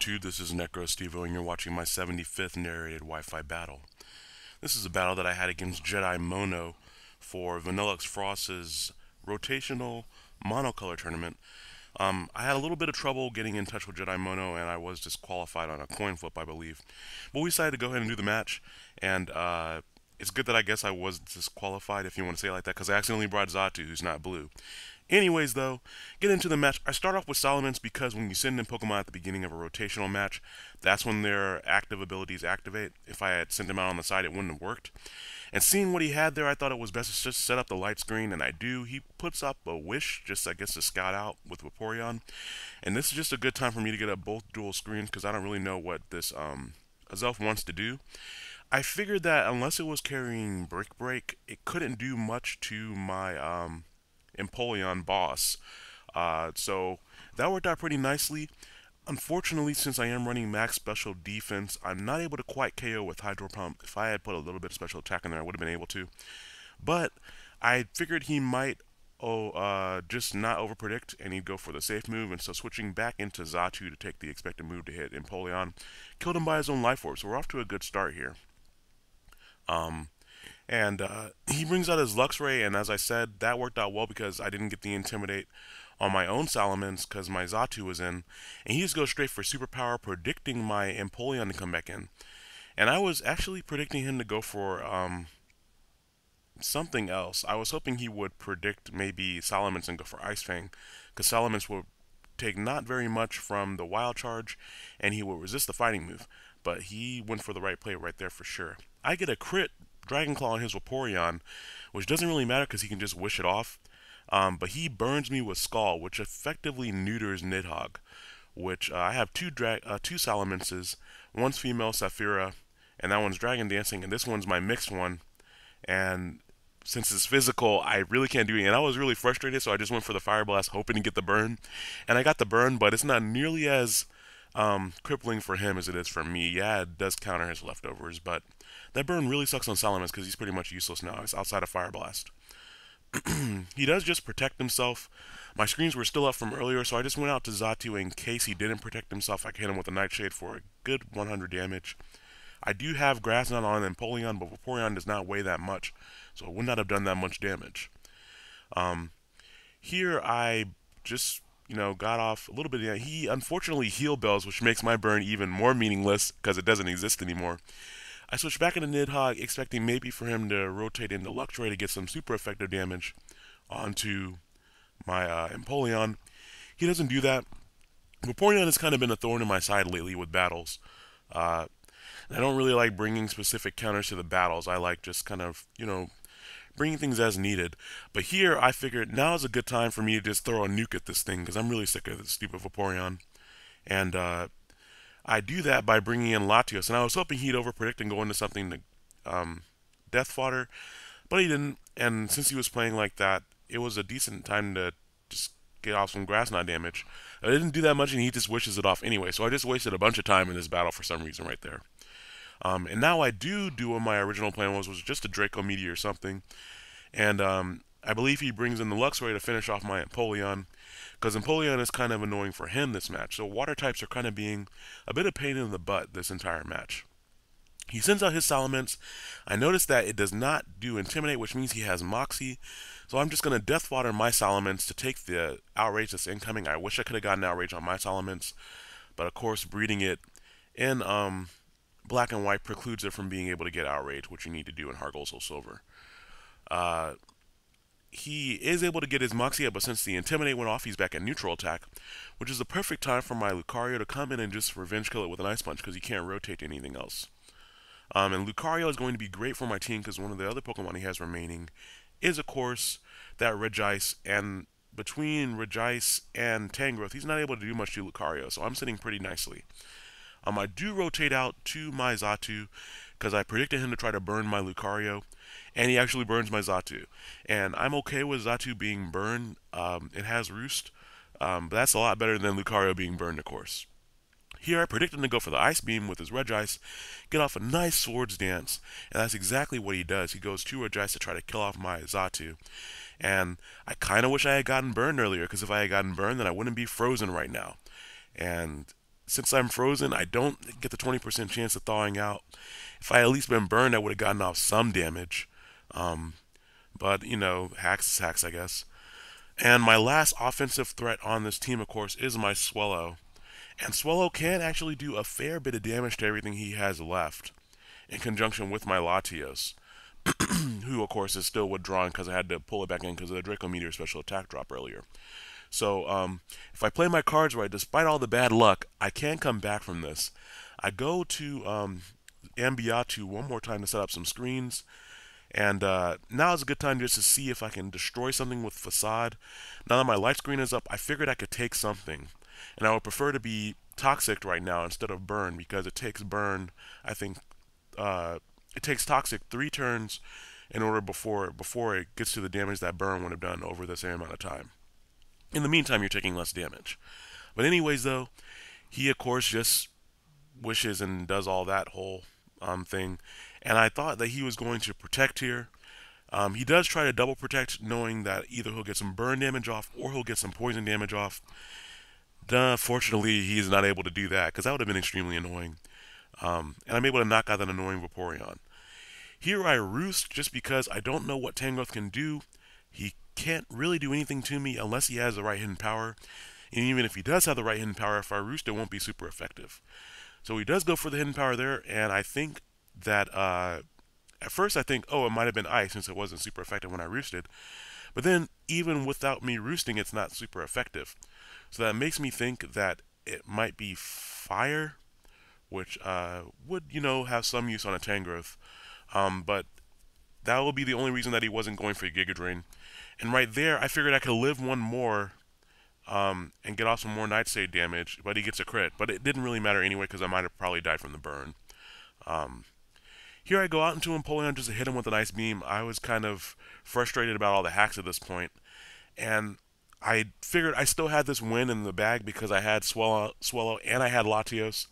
YouTube, this is Necrostevo, and you're watching my 75th narrated Wi-Fi battle. This is a battle that I had against Jedimono for Vanillux Frost's rotational monocolor tournament. I had a little bit of trouble getting in touch with Jedimono, and I was disqualified on a coin flip, I believe. But we decided to go ahead and do the match, and it's good that I guess I was disqualified, if you want to say it like that, because I accidentally brought Xatu, who's not blue. Anyways, though, get into the match. I start off with Salamence because when you send in Pokemon at the beginning of a rotational match, that's when their active abilities activate. If I had sent him out on the side, it wouldn't have worked. And seeing what he had there, I thought it was best to just set up the light screen, and I do. He puts up a Wish, just I guess to scout out with Vaporeon. And this is just a good time for me to get up both dual screens because I don't really know what this Azelf wants to do. I figured that unless it was carrying Brick Break, it couldn't do much to my Empoleon boss. So that worked out pretty nicely. Unfortunately, since I am running max special defense, I'm not able to quite KO with Hydro Pump. If I had put a little bit of special attack in there, I would have been able to. But I figured he might just not overpredict, and he'd go for the safe move, and so switching back into Xatu to take the expected move to hit Empoleon, killed him by his own life orb, so we're off to a good start here. He brings out his Luxray, and as I said, that worked out well because I didn't get the Intimidate on my own Salamence because my Xatu was in. And he just goes straight for Superpower, predicting my Empoleon to come back in. And I was actually predicting him to go for something else. I was hoping he would predict maybe Salamence and go for Ice Fang, because Salamence would take not very much from the Wild Charge, and he will resist the fighting move. But he went for the right play right there for sure. I get a crit Dragon Claw on his Vaporeon, which doesn't really matter because he can just wish it off. But he burns me with Skull, which effectively neuters Nidhogg, which I have two Salamences. One's female Saphira, and that one's Dragon Dancing, and this one's my mixed one. And since it's physical, I really can't do it. And I was really frustrated, so I just went for the Fire Blast, hoping to get the burn. And I got the burn, but it's not nearly as crippling for him as it is for me. Yeah, it does counter his leftovers, but that burn really sucks on Salamence because he's pretty much useless now. He's outside of Fire Blast. He does just protect himself. My screens were still up from earlier, so I just went out to Xatu in case he didn't protect himself. I can hit him with a Nightshade for a good 100 damage. I do have Grass Knot on Empoleon, but Vaporeon does not weigh that much, so it would not have done that much damage. Here I just got off a little bit. He unfortunately heal bells, which makes my burn even more meaningless because it doesn't exist anymore. I switched back into Nidhogg, expecting maybe for him to rotate into Luxray to get some super effective damage onto my Empoleon. He doesn't do that. Vaporeon has kind of been a thorn in my side lately with battles. I don't really like bringing specific counters to the battles. I like just kind of, bringing things as needed. But here, I figured now is a good time for me to just throw a nuke at this thing, because I'm really sick of this stupid Vaporeon. And I do that by bringing in Latios, and I was hoping he'd overpredict and go into something to Death Fodder, but he didn't. And since he was playing like that, it was a decent time to just get off some Grass Knot damage. I didn't do that much, and he just wishes it off anyway, so I just wasted a bunch of time in this battle for some reason right there. And now I do what my original plan was just a Draco Meteor or something. And I believe he brings in the Luxray to finish off my Empoleon, because Empoleon is kind of annoying for him this match. So water types are kind of being a bit of pain in the butt this entire match. He sends out his Salamence. I noticed that it does not do Intimidate, which means he has Moxie. So I'm just going to Death Fodder my Salamence to take the Outrage that's incoming. I wish I could have gotten Outrage on my Salamence, but of course breeding it in Black and White precludes it from being able to get Outrage, which you need to do in Heart Gold Soul Silver. He is able to get his Moxie up, but since the Intimidate went off, he's back at neutral attack, which is the perfect time for my Lucario to come in and just revenge kill it with an Ice Punch, because he can't rotate to anything else. And Lucario is going to be great for my team, because one of the other Pokemon he has remaining is, of course, that Regice, and between Regice and Tangrowth, he's not able to do much to Lucario, so I'm sitting pretty nicely. I do rotate out to my Xatu, because I predicted him to try to burn my Lucario, and he actually burns my Xatu. And I'm okay with Xatu being burned. It has Roost, but that's a lot better than Lucario being burned, of course. Here I predict him to go for the Ice Beam with his Regice, get off a nice Swords Dance, and that's exactly what he does. He goes to Regice to try to kill off my Xatu. And I kind of wish I had gotten burned earlier, because if I had gotten burned, then I wouldn't be frozen right now. And since I'm frozen, I don't get the 20% chance of thawing out. If I had at least been burned, I would have gotten off some damage. Um, but, you know, hacks is hacks, I guess. And my last offensive threat on this team, of course, is my Swellow. And Swellow can actually do a fair bit of damage to everything he has left, in conjunction with my Latios, who, of course, is still withdrawn because I had to pull it back in because of the Draco Meteor special attack drop earlier. So, if I play my cards right, despite all the bad luck, I can come back from this. I go to Ambiatu one more time to set up some screens, and now is a good time just to see if I can destroy something with Facade. Now that my light screen is up, I figured I could take something. And I would prefer to be Toxic right now instead of Burn, because it takes Burn, I think, it takes Toxic 3 turns in order before it gets to the damage that Burn would have done over the same amount of time. In the meantime, you're taking less damage. But anyways, though, he, of course, just wishes and does all that whole thing. And I thought that he was going to protect here. He does try to double protect, knowing that either he'll get some burn damage off or he'll get some poison damage off. Fortunately, he's not able to do that, because that would have been extremely annoying. And I'm able to knock out that annoying Vaporeon. Here I roost just because I don't know what Tangrowth can do. He can't really do anything to me unless he has the right hidden power. And even if he does have the right hidden power, if I roost, it won't be super effective. So he does go for the hidden power there, and I think that, at first I think, oh, it might have been ice since it wasn't super effective when I roosted. But then, even without me roosting, it's not super effective. So that makes me think that it might be fire, which would, you know, have some use on a Tangrowth. But that will be the only reason that he wasn't going for Giga Drain. And right there, I figured I could live one more and get off some more Nightshade damage, but he gets a crit. But it didn't really matter anyway, because I might have probably died from the burn. Here I go out into Empoleon just to hit him with an Ice Beam. I was kind of frustrated about all the hacks at this point, and I figured I still had this win in the bag because I had Swellow and I had Latios.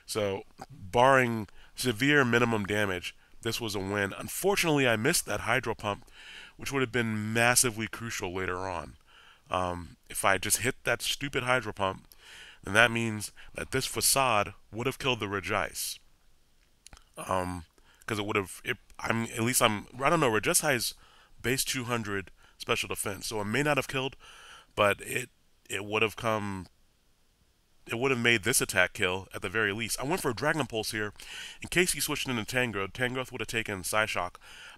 So, barring severe minimum damage, this was a win. Unfortunately, I missed that Hydro Pump, which would have been massively crucial later on. If I just hit that stupid Hydro Pump, then that means that this Facade would have killed the Regice. Because it would have, I don't know, Regice has base 200 special defense, so it may not have killed, but it would have made this attack kill at the very least. I went for a Dragon Pulse here in case he switched into Tangrowth. Tangrowth would have taken Psyshock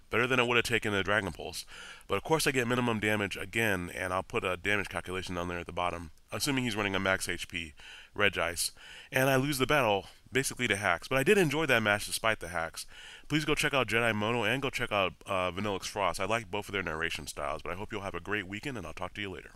better than it would have taken the Dragon Pulse. But of course I get minimum damage again, and I'll put a damage calculation down there at the bottom, assuming he's running a max HP Regice. And I lose the battle, basically to hacks. But I did enjoy that match despite the hacks. Please go check out Jedimono and go check out Vanillix Frost. I like both of their narration styles, but I hope you'll have a great weekend, and I'll talk to you later.